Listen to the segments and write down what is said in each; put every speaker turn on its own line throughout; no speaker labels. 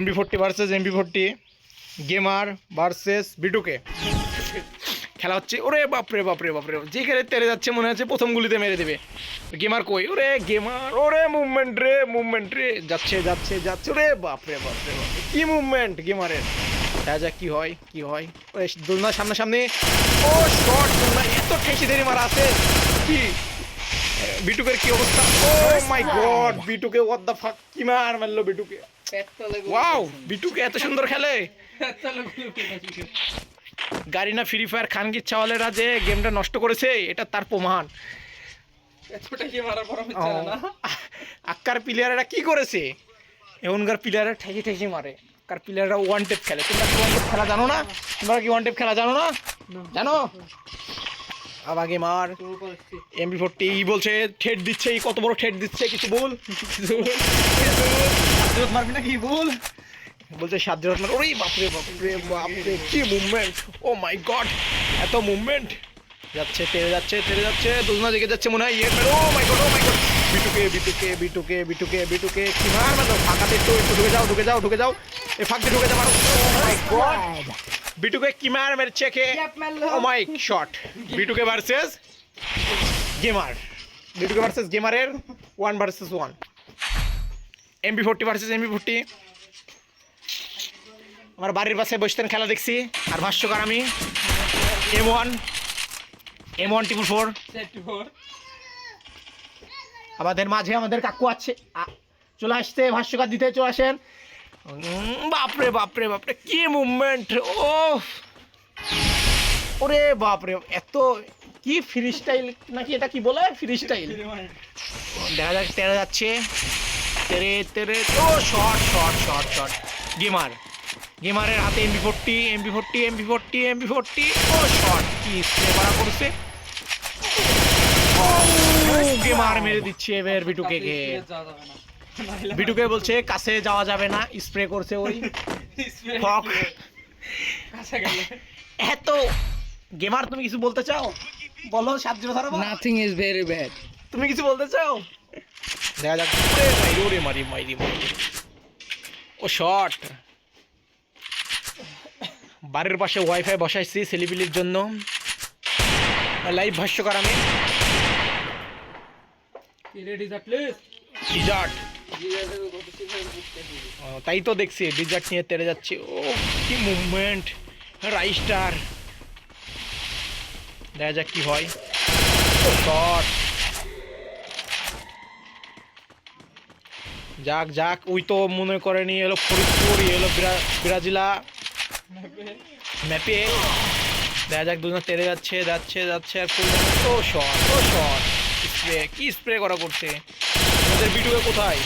MP40 versus MP40, gamer versus বিটুকে খেলা হচ্ছে। ওরে বাপরে বাপরে বাপরে, যেখানে তেরে যাচ্ছে মনে হচ্ছে প্রথম গুলিতে মেরে দেবে। গেমার কই? ওরে গেমার, ওরে মুভমেন্ট রে, যাচ্ছে যাচ্ছে যাচ্ছে, ওরে বাপরে বাপরে বাপরে, কি মুভমেন্ট গেমারের। দেখা যাক কি হয় কি হয়। ওরে দোলনা সামনাসামনি, ও শট, দোলনা এত ঠেসে ধরে মারা আছে। কি বিটুকের কি অবস্থা? ও মাই গড, বিটুকে হোয়াট দ্য ফাক, কি মারলো বিটুকে। ওয়াও, বিটুকে এত সুন্দর খেলে। গারিনা ফ্রি ফায়ার খানগির চাওয়ালেরা যে গেমটা নষ্ট করেছে, এটা তার প্রমাণ। আক্কার প্লেয়ারেরা কি করেছে, এখনকার প্লেয়াররা ঠেসে ঠেসে মারে। আক্কার প্লেয়াররা ওয়ান টেপ খেলে। তোমরা কি ওয়ান টেপ খেলা জানো না? তোমরা কি ওয়ান টেপ খেলা জানো না? জানো? আবাগে মার MP40 বলছে ঠেট দিচ্ছে, কত বড় ঠেট দিচ্ছে, কিছু বল। মারবি না কি বল? বলছে 7 জোড়া মার। ওরে বাপরে বাপরে বাপরে, কি মুভমেন্ট, ও মাই গড, এত মুভমেন্ট। যাচ্ছে তেরে যাচ্ছে তেরে যাচ্ছে, দুজনা জেগে যাচ্ছে মনে হয়। ও my god, O my god, বিটুকে বিটুকে বিটুকে বিটুকে বিটুকে কি মার মারো। ফাঁকাতে একটু একটু ঢুকে যাও ঢুকে যাও ঢুকে যাও, এই ফাঁক দিয়ে ঢুকে যাও মারো। ও মাই গড, বিটুকে কি মার মেরেছে কে? Oh my shot. B2K versus gamer, B2K versus গেমারের 1 ভার্সেস 1। MP40 versus MP40। আমার বাড়ির পাশে বসতেন, খেলা দেখছি। আর ভাষ্যকার আমি, M1 4 আমাদের মাঝে আমাদের কাকু আছে, চলে আসছে ভাষ্যকার দিতে, চলে আসেন। বাপরে বাপরে বাপরে, কি মুভমেন্ট। ও ওরে বাপরে, এত কি ফ্রি স্টাইল নাকি এটা কি বলে, ফ্রি স্টাইল। দেখা যাক তেরে যাচ্ছে, তেরে তেরে, ও শট শট শট শট। গেমারের হাতে MP40 ও শট, কি স্প্রে করা করছে। গেমার মেরে দিচ্ছে এবার বিটুকে কে। বিটুকে বলছে কাছে যাওয়া যাবে না, স্প্রে করছে ওই ফক। এত গেমার, তুমি কিছু বলতে চাও? বলো, 7 জোড়া ধরো।
Nothing is very bad.
তুমি কিছু বলতে চাও? দেখা যাক, ওরে মারি মারি মারি, ও শট। বাড়ির পাশে ওয়াইফাই বসাইছি সেলিব্রিটির জন্য, লাইভ ভাষ্যকার আমি। ডিজার্ট, তাই তো দেখছি ডিজার্ট নিয়ে তেড়ে যাচ্ছে। ও কি মুভমেন্ট, রাইস্টার। দেখা যাক কি হয়। শট, যাক যাক, ওই তো মনে করেনি এলো ফরিদপুর, এলো ব্রাজিলা ম্যাপে। দেখা যাক, দুজন তেড়ে যাচ্ছে যাচ্ছে যাচ্ছে আর ও শট, ও শট, স্প্রে, কি স্প্রে করা করছে। আমাদের বিটুকে কোথায়?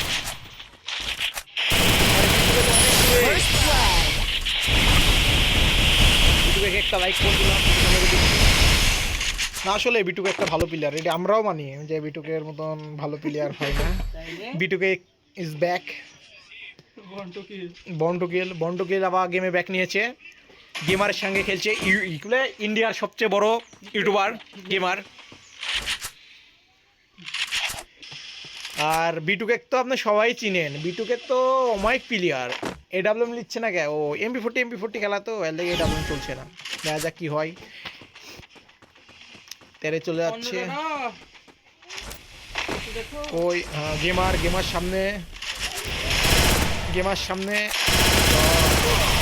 বিটুকে একটা লাইক করে দিলাম। না আসলে বিটুকে একটা ভালো প্লেয়ার, এটা আমরাও মানি যে বিটুকের মতন ভালো প্লেয়ার হয় না। বিটুকে ইজ ব্যাক, বন্ড টু কিল আবার গেমে ব্যাক নিয়েছে। গেমারের সঙ্গে খেলছে ইন্ডিয়ার সবচেয়ে বড় ইউটিউবার গেমার। আর বিটুকে তো আপনি সবাই চিনেন, বিটুকে তো অমায়িক প্লেয়ার। AWM নিচ্ছে না কে? ও MP40 খেলা তো, এর লেগে AWM চলছে না। দেখা যাক কি হয়। তেরে চলে যাচ্ছে ওই, হ্যাঁ গেমার সামনে,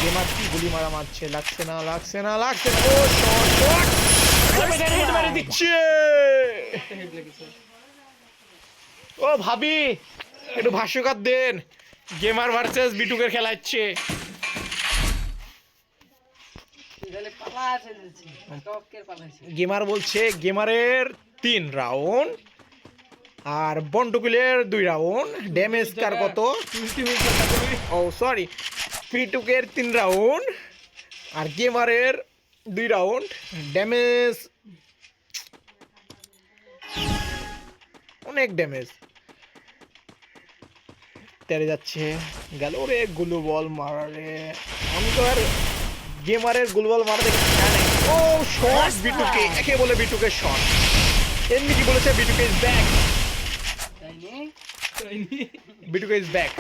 গেমার কি গুলি মারছে, লাগছে না। ও শট, হেড মেরে দিচ্ছে। ও ভাবি, একটু ভাষ্যকার দেন, গেমার ভার্সেস বিটুকের খেলা হচ্ছে। গেমার বলছে গেমারের 3 রাউন্ড আর বন্টুকুলের 2 রাউন্ড। ড্যামেজ কার কত? ও সরি, বিটুকের 3 রাউন্ড আর গেমারের 2 রাউন্ড। ড্যামেজ অনেক, ড্যামেজ তেড়ে যাচ্ছে। গেল রে গুলু বল মারারে, আমি তো আর গেমারের গুলু বল মারা দেখি। ও শট, বিটুকে, একে বলে বিটুকে শট। এমনি কি বলেছে, B2K is back. B2K is back.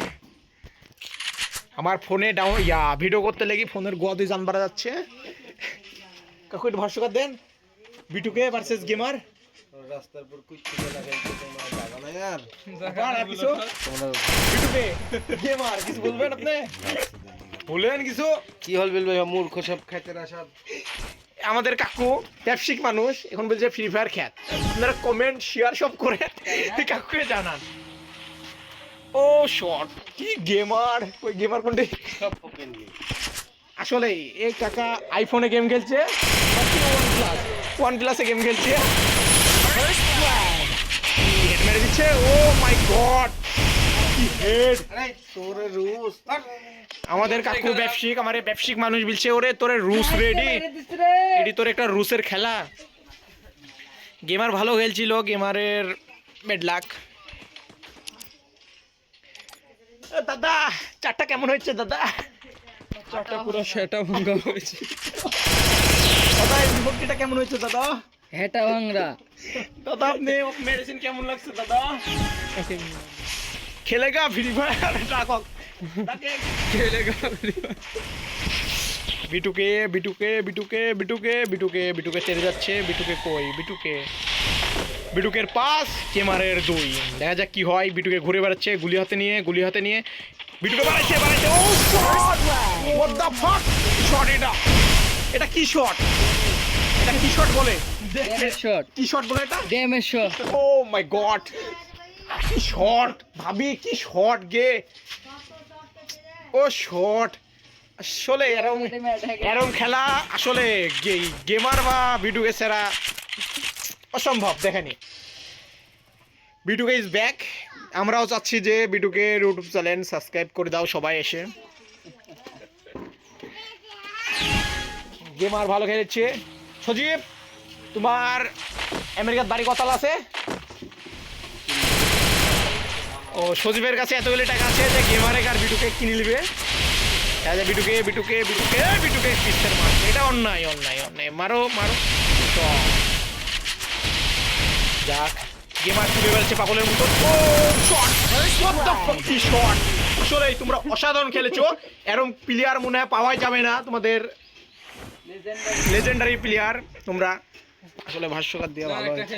আমার ফোনে ডাউন ভিডিও করতে লেগে ফোনের গোয়া দিয়ে জান বাড়া যাচ্ছে। কাকু একটু ভাষ্যকার দেন। বিটুকে ভার্সেস গেমার।
রাস্তার পর কুচ্চি লাগাইতে তোমার জায়গা নাই আর
আর কিছু
তোমরা
বিটুকে গেমার কিছু বলবেন আপনি? বলেন কিছু।
কি হল বিল ভাই মূর্খ সব খাইতে আসা।
আমাদের কাকু ব্যবসায়িক মানুষ, এখন বলছে ফ্রি ফায়ার খ্যাত। আপনারা কমেন্ট শেয়ার সব করে কাকুকে জানান। ও শর্ট কি গেমার, ওই গেমার কোনটি?
সব ওপেন গেম।
আসলে এই কাকা আইফোনে গেম খেলছে, ওয়ান প্লাসে গেম খেলছে, হেড মেরে দিচ্ছে। ও মাই গড কি হেড!
আরে তোরে রুস
আমাদের কাকু ব্যবসায়িক, আমার ব্যবসায়িক মানুষ বলছে ওরে তোরে রুস রেডি, এটি তোর একটা রুসের খেলা। গেমার ভালো খেলছিল, গেমারের বেড লাক। দাদা চারটা কেমন হয়েছে দাদা?
চারটা পুরো সেটা ভাঙা হয়েছে।
দাদা এই বিভক্তিটা কেমন হয়েছে দাদা?
হেটা ভাঙরা।
দাদা আপনি মেডিসিন কেমন লাগছে দাদা? খেলেগা ফ্রি ফায়ার ডাকক তাকে
খেলেগা।
বিটুকে বিটুকে বিটুকে বিটুকে বিটুকে বিটুকে চেড়ে যাচ্ছে। বিটুকে কই? বিটুকে বিটুকের পাস, কেমারের 2। দেখা যাক কি হয়। বিটুকে ঘুরে বেড়াচ্ছে গুলি হাতে নিয়ে বিটুকে বাড়াইছে। Oh shot! What the fuck shot এটা! এটা কি শট? এটা কি শট বলে?
Damage shot.
কি শট বলে এটা?
Damage shot.
Oh my god কি শট ভাবি, কি শট গে! ও শট! আসলে এরম খেলা আসলে গেমার বা বিটুকে সেরা অসম্ভব দেখেনি। বিটুকে ইজ ব্যাক। আমরাও চাচ্ছি যে বিটুকে ইউটিউব চ্যানেল সাবস্ক্রাইব করে দাও সবাই এসে। গেমার ভালো খেলেছে। সজীব তোমার আমেরিকার বাড়ি কত আছে? ও সজীবের কাছে এতগুলি টাকা আছে যে গেমারে আর বিটুকে কিনে নিবে। বিটুকে বিটুকে বিটুকে বিটুকে পিস্তের মার, এটা অন্যায় অন্যায় অন্যায়। মারো মারো যাক। গেমার তুলে বেড়াচ্ছে পাগলের মতো। ও শট! হোয়াট দ্য ফাক কি শট! আসলে তোমরা অসাধারণ খেলেছো। এরম প্লেয়ার মনে হয় পাওয়াই যাবে না, তোমাদের লেজেন্ডারি প্লেয়ার তোমরা। আসলে ভাষ্যকার দিয়ে ভালো হয়েছে।